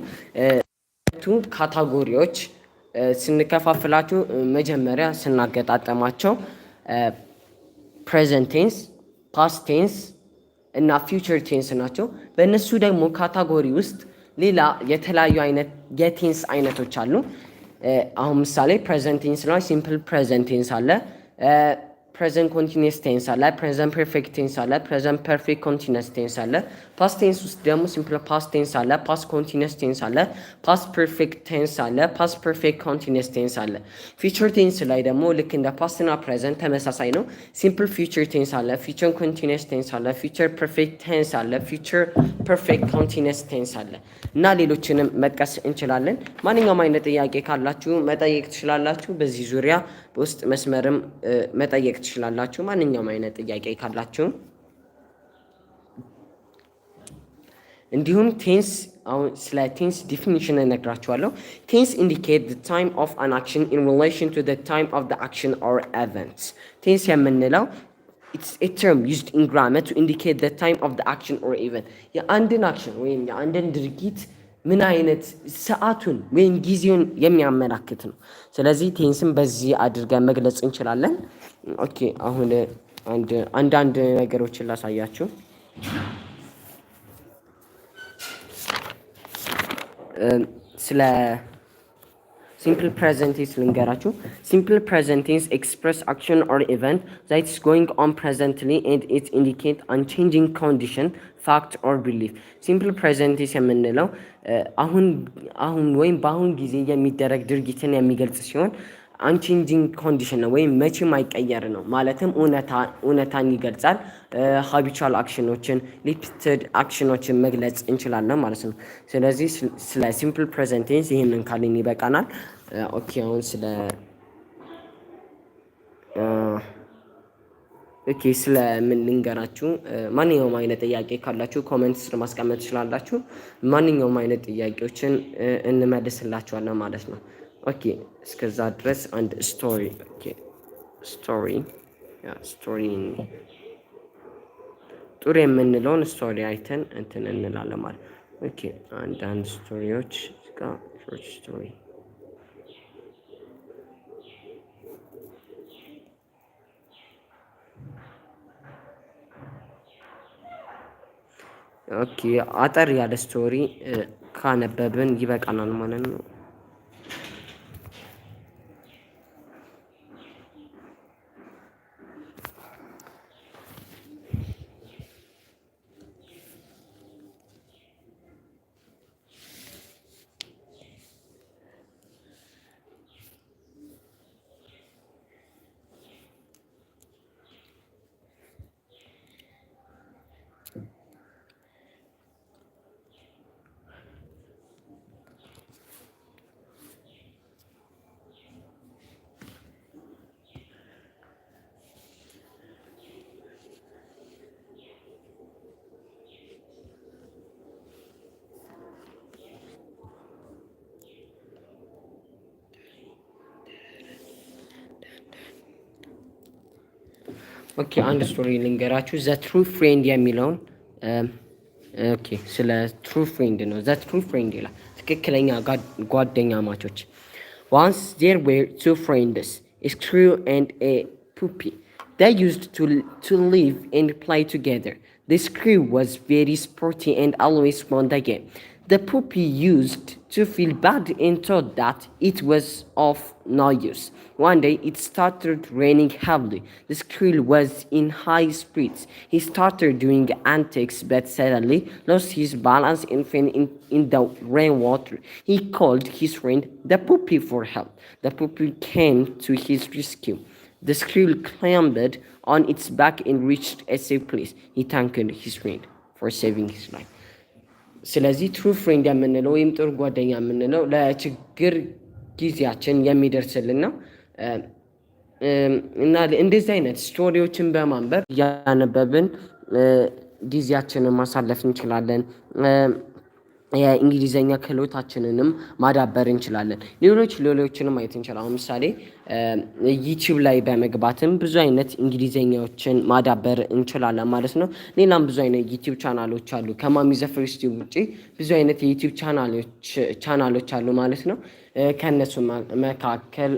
ካታጎሪዎች ስንከፋፍላችሁ መጀመሪያ ስናገጣጠማቸው ፕሬዘንት ቴንስ፣ ፓስት ቴንስ እና ፊውቸር ቴንስ ናቸው። በእነሱ ደግሞ ካታጎሪ ውስጥ ሌላ የተለያዩ አይነት የቴንስ አይነቶች አሉ። አሁን ምሳሌ ፕሬዘንት ቴንስ ላይ ሲምፕል ፕሬዘንት ቴንስ አለ፣ ፕሬዘንት ኮንቲኒየስ ቴንስ አለ፣ ፕሬዘንት ፐርፌክት ቴንስ አለ፣ ፕሬዘንት ፐርፌክት ኮንቲኒየስ ቴንስ አለ። ፓስት ቴንስ ውስጥ ደግሞ ሲምፕል ፓስት ቴንስ አለ፣ ፓስት ኮንቲኒየስ ቴንስ አለ፣ ፓስት ፐርፌክት ቴንስ አለ፣ ፓስት ፐርፌክት ኮንቲኒየስ ቴንስ አለ። ፊቸር ቴንስ ላይ ደግሞ ልክ እንደ ፓስት እና ፕሬዘንት ተመሳሳይ ነው። ሲምፕል ፊቸር ቴንስ አለ፣ ፊቸር ኮንቲኒየስ ቴንስ አለ፣ ፊቸር ፐርፌክት ቴንስ አለ፣ ፊቸር ፐርፌክት ኮንቲኒየስ ቴንስ አለ እና ሌሎችንም መጥቀስ እንችላለን። ማንኛውም አይነት ጥያቄ ካላችሁ መጠየቅ ትችላላችሁ። በዚህ ዙሪያ በውስጥ መስመርም መጠየቅ ትችላላችሁ። ማንኛውም አይነት ጥያቄ ካላችሁ እንዲሁም ቴንስ አሁን ስለ ቴንስ ዲፊኒሽን እነግራችኋለሁ። ቴንስ ኢንዲኬት ዘ ታይም ኦፍ አን አክሽን ኢን ሪሌሽን ቱ ዘ ታይም ኦፍ ዘ አክሽን ኦር ኤቨንት። ቴንስ የምንለው it's a term used in grammar to indicate the time of the action or event። የአንድን አክሽን ወይም የአንድን ድርጊት ምን አይነት ሰዓቱን ወይም ጊዜውን የሚያመላክት ነው። ስለዚህ ቴንስን በዚህ አድርገን መግለጽ እንችላለን። ኦኬ አሁን አንዳንድ ነገሮችን ላሳያችሁ። ስለ ሲምፕል ፕሬዘንት ቴንስ ልንገራችሁ። ሲምፕል ፕሬዘንት ቴንስ ኤክስፕረስ አክሽን ኦር ኢቨንት ዛት ኢዝ ጎይንግ ኦን ፕሬዘንትሊ ኤንድ ኢት ኢንዲኬት አንቼንጂንግ ኮንዲሽን ፋክት ኦር ቢሊፍ። ሲምፕል ፕሬዘንት ቴንስ የምንለው አሁን ወይም በአሁን ጊዜ የሚደረግ ድርጊትን የሚገልጽ ሲሆን አንቼንጂንግ ኮንዲሽን ነው ወይም መቼም አይቀየር ነው። ማለትም እውነታን ይገልጻል። ሃቢቹዋል አክሽኖችን ሪፒትድ አክሽኖችን መግለጽ እንችላለን ማለት ነው። ስለዚህ ስለ ሲምፕል ፕሬዘንት ቴንስ ይህንን ካልን ይበቃናል። ኦኬ አሁን ስለምን ልንገራችሁ። ማንኛውም አይነት ጥያቄ ካላችሁ ኮሜንት ስር ማስቀመጥ ትችላላችሁ። ማንኛውም አይነት ጥያቄዎችን እንመልስላችኋለን ማለት ነው። ኦኬ እስከዛ ድረስ አንድ ስቶሪ ጥሩ የምንለውን ስቶሪ አይተን እንትን እንላለን ማለት። ኦኬ አንዳንድ ስቶሪዎች ጋር ሾርት ስቶሪ ኦኬ አጠር ያለ ስቶሪ ካነበብን ይበቃናል ማለት ነው። ኦኬ አንድ ስቶሪ ልንገራችሁ። ዘ ትሩ ፍሬንድ የሚለውን ኦኬ ስለ ትሩ ፍሬንድ ነው። ዘ ትሩ ፍሬንድ ይላል ትክክለኛ ጓደኛ ማቾች። ዋንስ ዜር ዌር ቱ ፍሬንድስ ኤ ስክሪው ኤንድ ኤ ፑፒ they used to live and play together. The screw was very sporty and always won the game. The puppy used to feel bad and thought that it was of no use. One day it started raining heavily. The squirrel was in high spirits. He started doing antics but suddenly lost his balance and fell in the rainwater. He called his friend the puppy for help. The puppy came to his rescue. The squirrel climbed on its back and reached a safe place. He thanked his friend for saving his life. ስለዚህ ትሩ ፍሬንድ የምንለው ወይም ጥሩ ጓደኛ የምንለው ለችግር ጊዜያችን የሚደርስልን ነው እና እንደዚህ አይነት ስቶሪዎችን በማንበብ እያነበብን ጊዜያችንን ማሳለፍ እንችላለን። የእንግሊዘኛ ክህሎታችንንም ማዳበር እንችላለን። ሌሎችንም ማየት እንችላለን። አሁን ምሳሌ ዩቲዩብ ላይ በመግባትም ብዙ አይነት እንግሊዘኛዎችን ማዳበር እንችላለን ማለት ነው። ሌላም ብዙ አይነት ዩቲዩብ ቻናሎች አሉ። ከማሚ ዘ ፈርስት ውጪ ብዙ አይነት የዩቲዩብ ቻናሎች አሉ ማለት ነው። ከእነሱ መካከል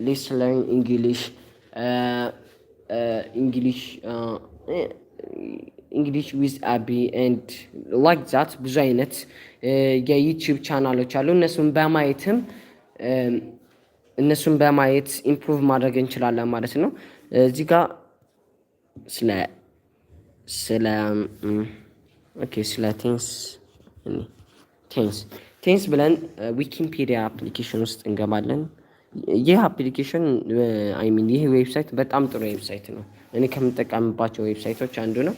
ሌትስ ለርን እንግሊሽ ዊዝ አቢ ኤንድ ላይክ ዛት ብዙ አይነት የዩቲዩብ ቻናሎች አሉ። እነሱን በማየት ኢምፕሩቭ ማድረግ እንችላለን ማለት ነው። እዚህ ጋር ስለ ቴንስ ብለን ዊኪፒዲያ አፕሊኬሽን ውስጥ እንገባለን። ይህ አፕሊኬሽን ይህ ዌብሳይት በጣም ጥሩ ዌብሳይት ነው። እኔ ከምጠቀምባቸው ዌብሳይቶች አንዱ ነው።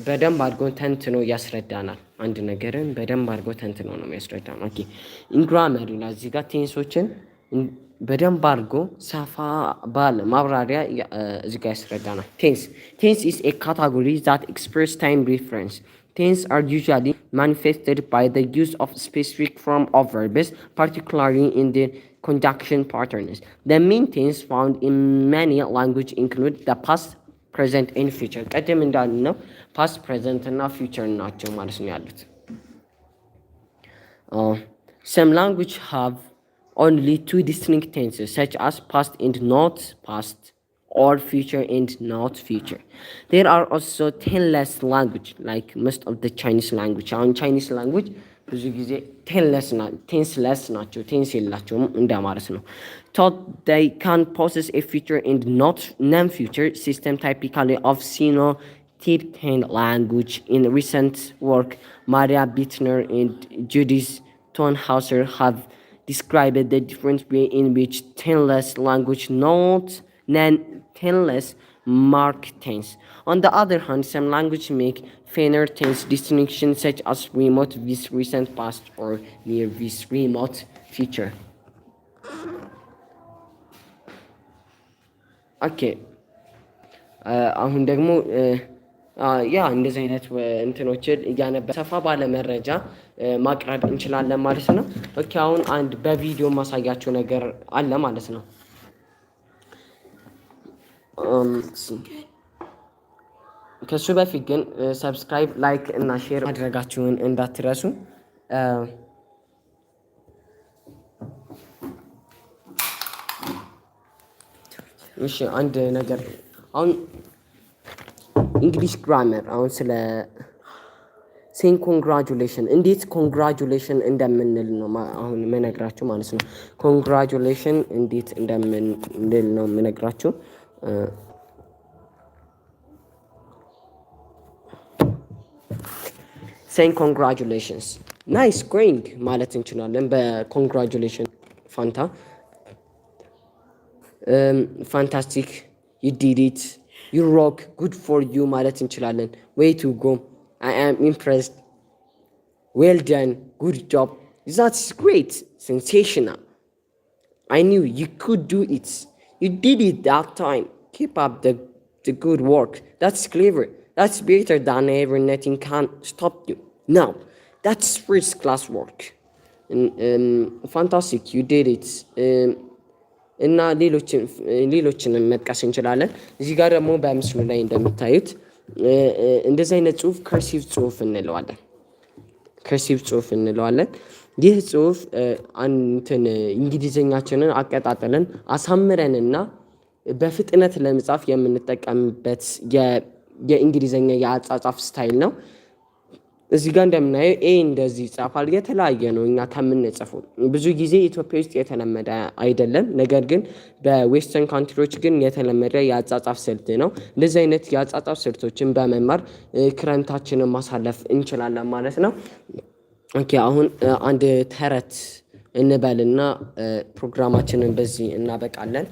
በደንብ አድርጎ ተንትኖ ያስረዳናል። አንድ ነገርን በደንብ አድርጎ ተንትኖ ነው የሚያስረዳን። ኦኬ ኢንግራመር ይላል እዚህ ጋር ቴንሶችን በደንብ አድርጎ ሰፋ ባለ ማብራሪያ እዚህ ጋር ያስረዳናል። ቴንስ is a category that express time reference. Tense are usually manifested by the use of specific form of verbs, particularly in the conjunction patterns. The main tense found in many languages include the past, present and future. ቀደም እንዳልነው past, present እና future ናቸው ማለት ነው ያሉት። Some languages have only two distinct tenses, such as past and not past, or future and not future. There are also tenseless language, like most of the Chinese language. አሁን Chinese language ብዙ ጊዜ tenseless ናቸው፣ ቴንስ የላቸውም እንደማለት ነው። Thought they can possess a future and not non-future system typically of Sino-Tibetan language. In recent work, Maria Bittner and Judith Thornhauser have described the different way in which tenseless language not non-tenseless mark tense. On the other hand, some languages make finer tense distinctions such as remote with recent past or near with remote future. Okay. አሁን ደግሞ እንደዚህ አይነት እንትኖችን እያነበብን ሰፋ ባለ መረጃ ማቅረብ እንችላለን ማለት ነው። ኦኬ አሁን አንድ በቪዲዮ ማሳያቸው ነገር አለ ማለት ነው። ከሱ በፊት ግን ሰብስክራይብ፣ ላይክ እና ሼር ማድረጋችሁን እንዳትረሱ። እሺ አንድ ነገር አሁን እንግሊሽ ግራመር አሁን ስለ ሴን ኮንግራጁሌሽን እንዴት ኮንግራጁሌሽን እንደምንል ነው አሁን የምነግራችሁ ማለት ነው። ኮንግራጁሌሽን እንዴት እንደምንል ነው የምነግራችሁ። ሴን ኮንግራጁሌሽንስ ናይስ ጎይንግ ማለት እንችላለን። በኮንግራጁሌሽን ፋንታ ፋንታስቲክ፣ ዩ ዲድ ኢት፣ ዩ ሮክ፣ ጉድ ፎር ዩ ማለት እንችላለን። ዌይ ቱ ጎ፣ አይ አም ኢምፕሬስድ፣ ዌል ደን፣ ጉድ ጆብ፣ ዛትስ ግሬት፣ ሴንሴሽናል፣ አይ ኒው ዩ ኩድ ዱ ኢት፣ ዩ ዲድ ኢት ዳት ታይም፣ ኪፕ አፕ the good work, that's clever, that's better than ever, nothing can stop you now, that's first class work, fantastic, you did it, እና ሌሎችንም መጥቀስ እንችላለን። እዚህ ጋር ደግሞ በምስሉ ላይ እንደምታዩት እንደዚህ አይነት ጽሁፍ ከርሲቭ ጽሁፍ እንለዋለን። ከርሲቭ ጽሁፍ እንለዋለን። ይህ ጽሁፍ አንትን እንግሊዘኛችንን አቀጣጥለን አሳምረንና በፍጥነት ለመጻፍ የምንጠቀምበት የእንግሊዘኛ የአጻጻፍ ስታይል ነው። እዚህ ጋር እንደምናየው ኤ እንደዚህ ይጻፋል። የተለያየ ነው እኛ ከምንጽፈው። ብዙ ጊዜ ኢትዮጵያ ውስጥ የተለመደ አይደለም። ነገር ግን በዌስተርን ካንትሪዎች ግን የተለመደ የአጻጻፍ ስልት ነው። እንደዚህ አይነት የአጻጻፍ ስልቶችን በመማር ክረምታችንን ማሳለፍ እንችላለን ማለት ነው። ኦኬ አሁን አንድ ተረት እንበልና ፕሮግራማችንን በዚህ እናበቃለን።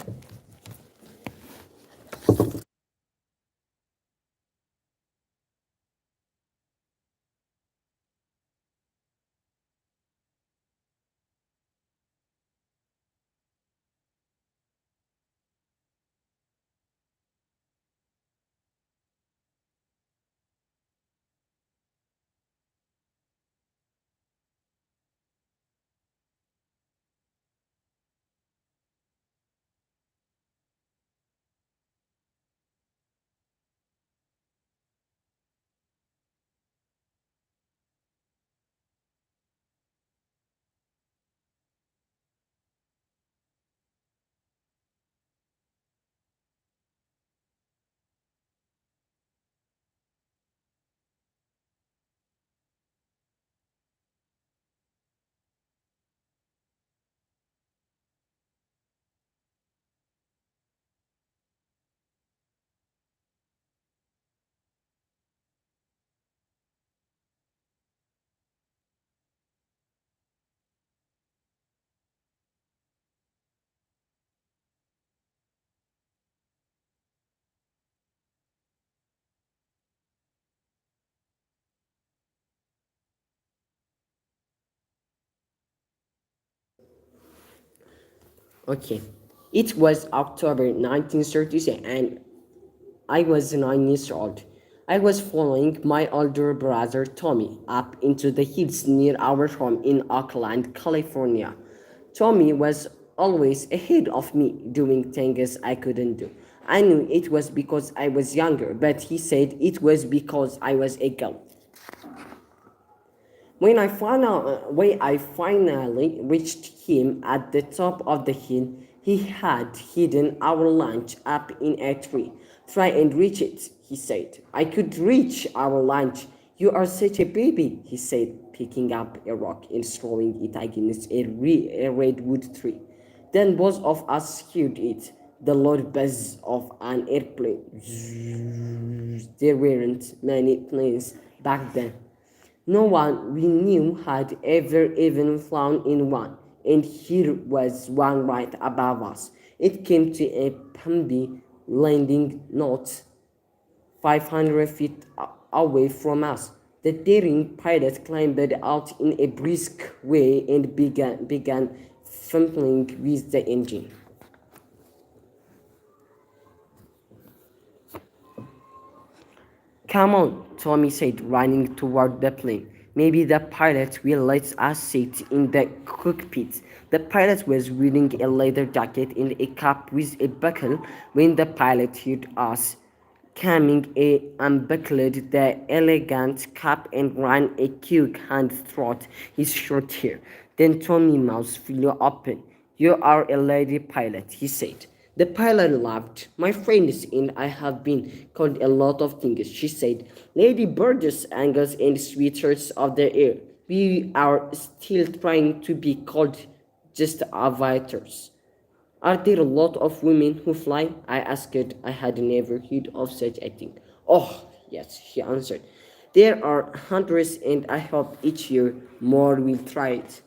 Okay. It was October 1936 and I was 9 years old. I was following my older brother Tommy up into the hills near our home in Oakland, California. Tommy was always ahead of me doing things I couldn't do. I knew it was because I was younger, but he said it was because I was a girl. When I finally reached him at the top of the hill, he had hidden our lunch up in a tree. Try and reach it, he said. I could reach our lunch. You are such a baby, he said, picking up a rock and throwing it against a redwood tree. Then both of us heard it, the loud buzz of an airplane. There weren't many planes back then. No one we knew had ever even flown in one, and here was one right above us. It came to a bumpy landing not 500 feet away from us. The daring pilot climbed out in a brisk way and began fumbling with the engine. Come on, Tommy said, running toward the plane. Maybe the pilot will let us sit in the cockpit. The pilot was wearing a leather jacket and a cap with a buckle. When the pilot heard us coming, he unbuckled the elegant cap and ran a quick hand through his short hair. Then Tommy's mouth flew open. You are a lady pilot, he said. The pilot laughed. My friends and I have been called a lot of things, she said. Lady birds, angels, and sweethearts of the air. We are still trying to be called just aviators. Are there a lot of women who fly? I asked. I had never heard of such a thing. Oh, yes, he answered. There are hundreds, and I hope each year more will try it.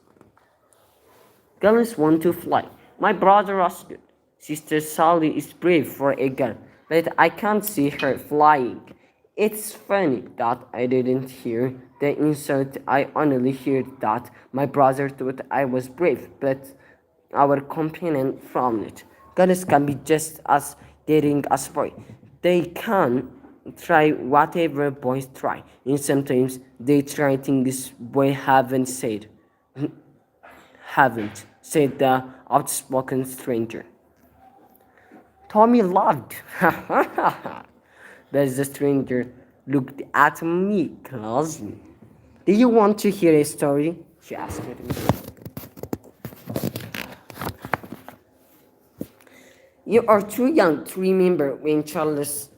Girls want to fly. My brother asked. Sister Sally is brave for a girl, but I can't see her flying. It's funny that I didn't hear the insult. I only heard that my brother thought I was brave, but our companion frowned. Girls can be just as daring as boys. They can try whatever boys try, and sometimes they try things boys haven't, said the outspoken stranger. Tommy laughed. But the stranger looked at me closely. Do you want to hear a story? She asked me. You are too young to remember when Charles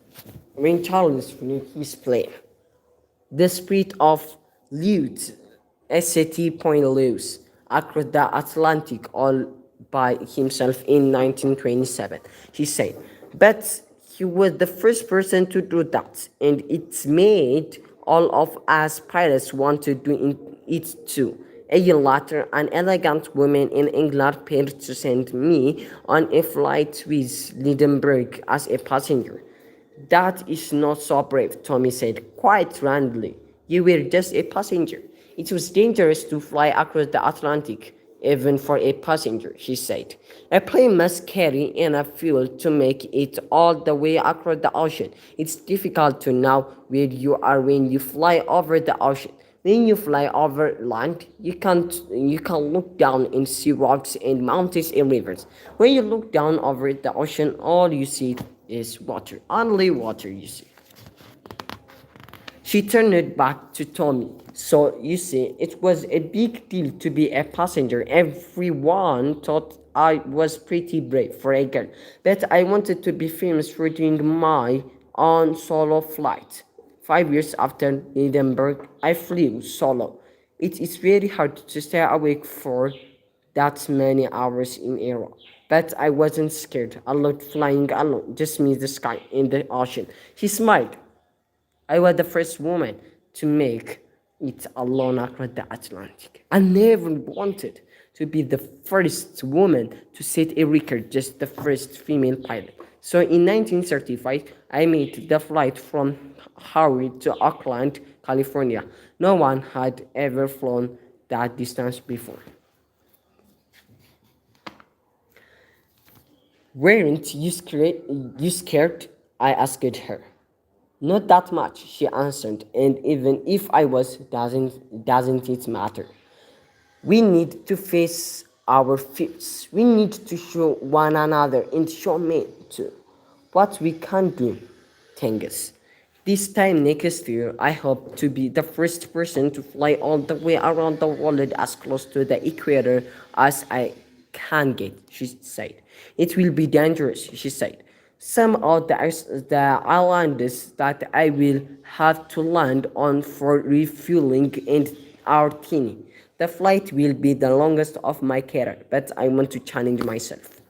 knew his play. The spirit of Lute, SAT Point Lewis, across the Atlantic all by himself in 1927. He said, but he was the first person to do that, and it made all of us pilots want to do it too. A year later, an elegant woman in England paid to send me on a flight with Lindenberg as a passenger. That is not so brave, Tommy said, quite roundly. You were just a passenger. It was dangerous to fly across the Atlantic, even for a passenger, she said. A plane must carry enough fuel to make it all the way across the ocean. It's difficult to know where you are when you fly over the ocean. When you fly over land, you can look down and see rocks and mountains and rivers. When you look down over the ocean, all you see is water. Only water you see. She turned it back to Tommy. So you see, it was a big deal to be a passenger. Everyone thought I was pretty brave for a girl, but I wanted to be famous for doing my own solo flight. 5 years after Edinburgh, I flew solo. It is very hard to stay awake for that many hours in a row. But I wasn't scared. I loved flying alone, just me, the sky, and the ocean. She smiled. I was the first woman to make it alone across the Atlantic. I never wanted to be the first woman to set a record, just the first female pilot. So in 1935, I made the flight from Hawaii to Oakland, California. No one had ever flown that distance before. Weren't you scared? I asked her. Not that much, she answered, and even if I was, doesn't it matter? We need to face our fears. We need to show one another and show me too what we can do. Thanks. This time next year, I hope to be the first person to fly all the way around the world as close to the equator as I can get, she said. It will be dangerous, she said. Some of the islands that I will have to land on for refueling and are tiny. The flight will be the longest of my career, but I want to challenge myself.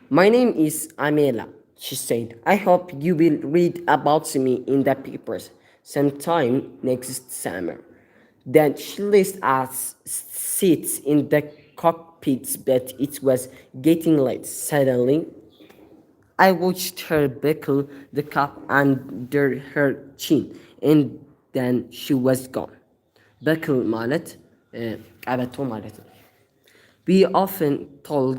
My name is Amela, she said. I hope you will read about me in the papers sometime next summer. Then she list us seats in the cockpit, but it was getting late. Suddenly, I watched her buckle the cap under her chin, and then she was gone. Buckle ማለት ቀበቶ ማለት ነው። We often told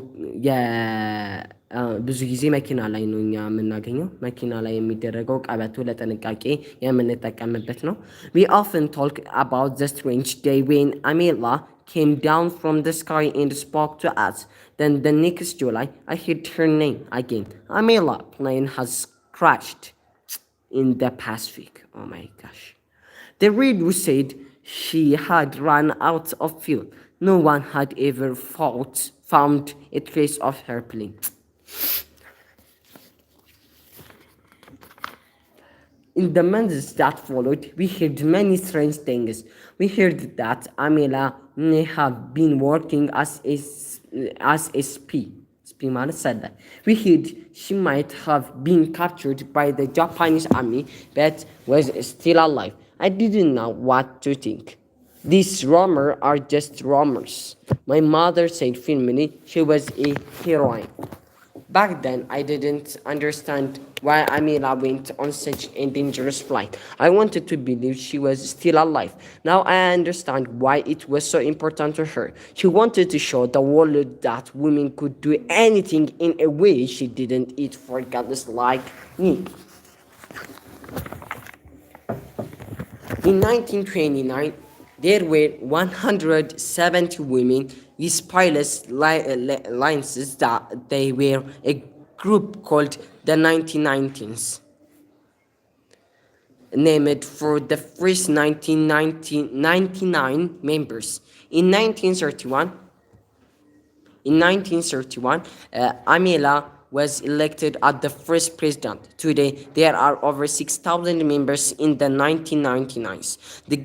ብዙ ጊዜ መኪና ላይ ነው እኛ የምናገኘው። መኪና ላይ የሚደረገው ቀበቶ ለጥንቃቄ የምንጠቀምበት ነው። We often talk about the strange day when Amela came down from the sky and spoke to us. Then the next July, I heard her name again. Amela, plane has crashed in the Pacific. Oh my gosh. The radio said she had run out of fuel. No one had ever found a trace of her plane. In the months that followed, we heard many strange things. We heard that Amela may have been working as a spy. We heard she might have been captured by the Japanese army but was still alive. I didn't know what to think. These rumors are just rumors. My mother said firmly she was a heroine. Back then, I didn't understand why Amila went on such a dangerous flight. I wanted to believe she was still alive. Now I understand why it was so important to her. She wanted to show the world that women could do anything in a way she didn't eat for goddess like me. In 1929, there were 170 women these pilots licenses that they were a group called the 1919s, named for the first 1999 members. In 1931, Amela was elected as the first president. Today, there are over 6,000 members in the 1999s. The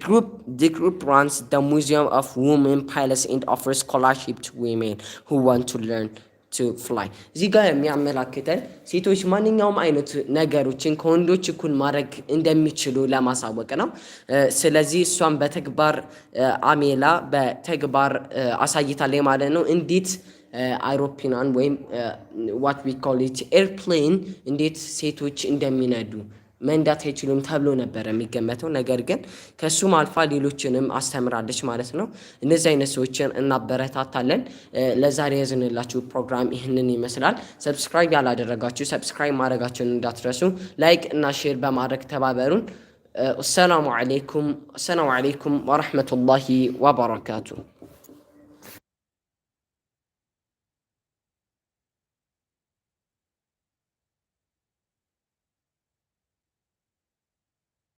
group runs the Museum of Women Pilots and offers scholarship to women who want to learn to fly. እዚህ ጋር የሚያመላክተን ሴቶች ማንኛውም አይነት ነገሮችን ከወንዶች እኩል ማድረግ እንደሚችሉ ለማሳወቅ ነው። ስለዚህ እሷን በተግባር አሜላ በተግባር አሳይታለች ማለት ነው። እንዴት አይሮፕላን ወይም ዋት ዊ ኮል ኢት ኤርፕሌን እንዴት ሴቶች እንደሚነዱ መንዳት አይችሉም ተብሎ ነበር የሚገመተው። ነገር ግን ከሱም አልፋ ሌሎችንም አስተምራለች ማለት ነው። እነዚህ አይነት ሰዎችን እናበረታታለን። ለዛሬ ያዝንላችሁ ፕሮግራም ይህንን ይመስላል። ሰብስክራይብ ያላደረጋችሁ ሰብስክራይብ ማድረጋችሁን እንዳትረሱ፣ ላይክ እና ሼር በማድረግ ተባበሩን። ሰላሙ አለይኩም ወራህመቱላሂ ወበረካቱ።